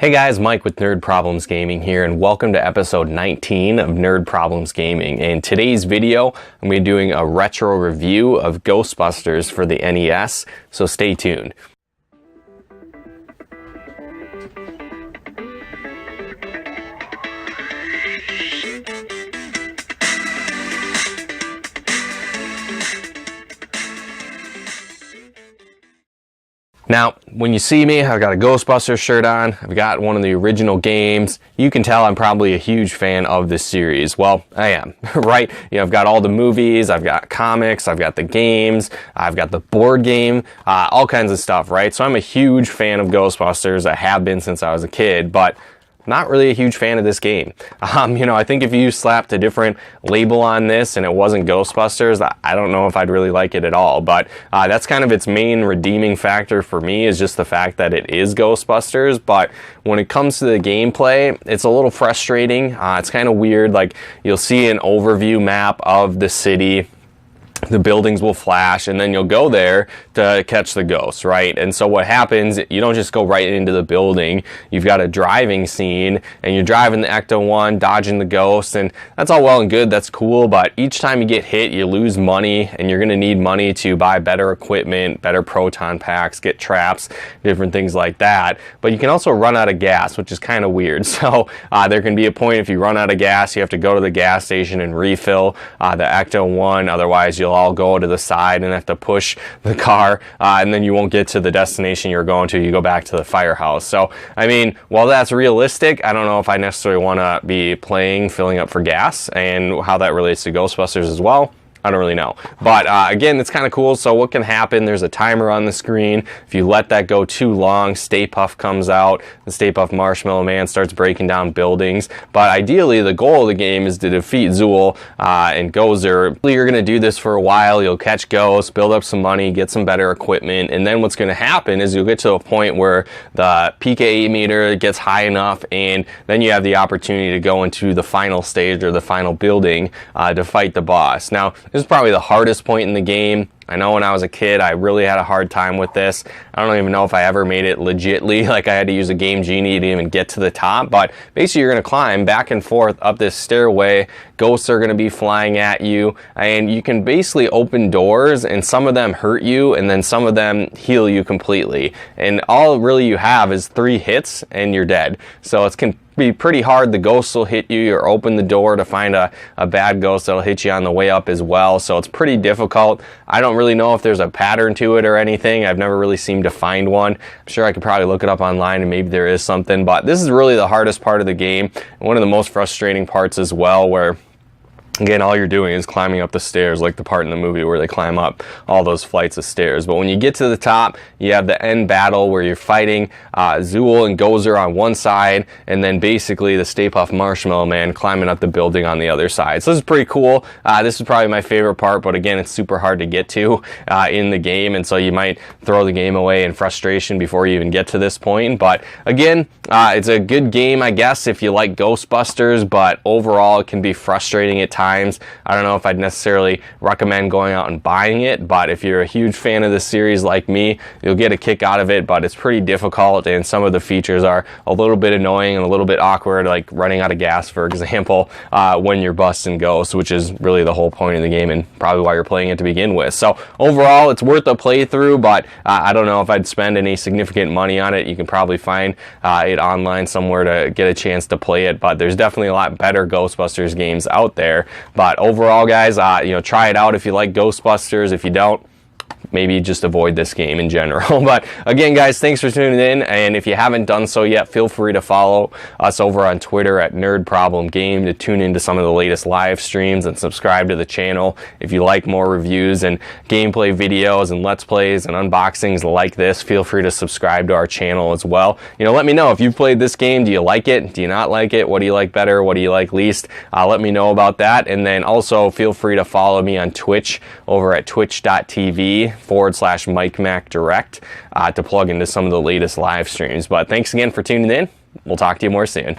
Hey guys, Mike with Nerd Problems Gaming here, and welcome to episode 19 of Nerd Problems Gaming. In today's video, I'm going to be doing a retro review of Ghostbusters for the NES, so stay tuned. Now, when you see me, I've got a Ghostbusters shirt on, I've got one of the original games. You can tell I'm probably a huge fan of this series. Well, I am, right? I've got all the movies, I've got comics, I've got the games, I've got the board game, all kinds of stuff, right? So I'm a huge fan of Ghostbusters. I have been since I was a kid, but not really a huge fan of this game. I think if you slapped a different label on this and it wasn't Ghostbusters, I don't know if I'd really like it at all. But that's kind of its main redeeming factor for me, is just the fact that it is Ghostbusters. But when it comes to the gameplay, it's a little frustrating. It's kind of weird. Like, you'll see an overview map of the city. The buildings will flash, and then you'll go there to catch the ghosts, right? And so what happens, you don't just go right into the building. You've got a driving scene, and you're driving the Ecto-1, dodging the ghosts, and that's all well and good, that's cool, but each time you get hit, you lose money, and you're gonna need money to buy better equipment, better proton packs, get traps, different things like that. But you can also run out of gas, which is kind of weird. So there can be a point if you run out of gas, you have to go to the gas station and refill the Ecto-1, otherwise you'll all go to the side and have to push the car, and then you won't get to the destination you're going to. You go back to the firehouse. So, I mean, while that's realistic, I don't know if I necessarily want to be filling up for gas, and how that relates to Ghostbusters as well, I don't really know. But again, it's kind of cool. So what can happen, there's a timer on the screen. If you let that go too long, Stay Puft comes out. The Stay Puft Marshmallow Man starts breaking down buildings. But ideally, the goal of the game is to defeat Zool and Gozer. You're going to do this for a while. You'll catch ghosts, build up some money, get some better equipment. And then what's going to happen is you'll get to a point where the PKE meter gets high enough, and then you have the opportunity to go into the final stage, or the final building, to fight the boss. Now, this is probably the hardest point in the game. I know when I was a kid, I really had a hard time with this. I don't even know if I ever made it legitly, like I had to use a Game Genie to even get to the top. But basically, you're going to climb back and forth up this stairway. Ghosts are going to be flying at you, and you can basically open doors, and some of them hurt you, and then some of them heal you completely. And all really you have is 3 hits, and you're dead. So it's be pretty hard. The ghosts will hit you, or open the door to find a bad ghost that'll hit you on the way up as well. So it's pretty difficult. I don't really know if there's a pattern to it or anything. I've never really seemed to find one. I'm sure I could probably look it up online and maybe there is something, but this is really the hardest part of the game, and one of the most frustrating parts as well, where again, all you're doing is climbing up the stairs, like the part in the movie where they climb up all those flights of stairs. But when you get to the top, you have the end battle where you're fighting Zool and Gozer on one side, and then basically the Stay Puft Marshmallow Man climbing up the building on the other side. So this is pretty cool. This is probably my favorite part, but again, it's super hard to get to in the game, and so you might throw the game away in frustration before you even get to this point. But again, it's a good game, I guess, if you like Ghostbusters, but overall it can be frustrating at times. I don't know if I'd necessarily recommend going out and buying it, but if you're a huge fan of the series like me, you'll get a kick out of it. But it's pretty difficult, and some of the features are a little bit annoying and a little bit awkward, like running out of gas, for example, when you're busting ghosts, which is really the whole point of the game and probably why you're playing it to begin with. So overall, it's worth a playthrough, but I don't know if I'd spend any significant money on it. You can probably find it online somewhere to get a chance to play it, but there's definitely a lot better Ghostbusters games out there. But overall, guys, try it out if you like Ghostbusters. If you don't, maybe just avoid this game in general. But again, guys, thanks for tuning in, and if you haven't done so yet, feel free to follow us over on Twitter at Nerd Problem Game to tune into some of the latest live streams, and subscribe to the channel if you like more reviews and gameplay videos and let's plays and unboxings like this. Feel free to subscribe to our channel as well. Let me know if you've played this game. Do you like it? Do you not like it? What do you like better? What do you like least? Let me know about that. And then also feel free to follow me on Twitch over at twitch.tv/MikeMacDirect to plug into some of the latest live streams. But thanks again for tuning in. We'll talk to you more soon.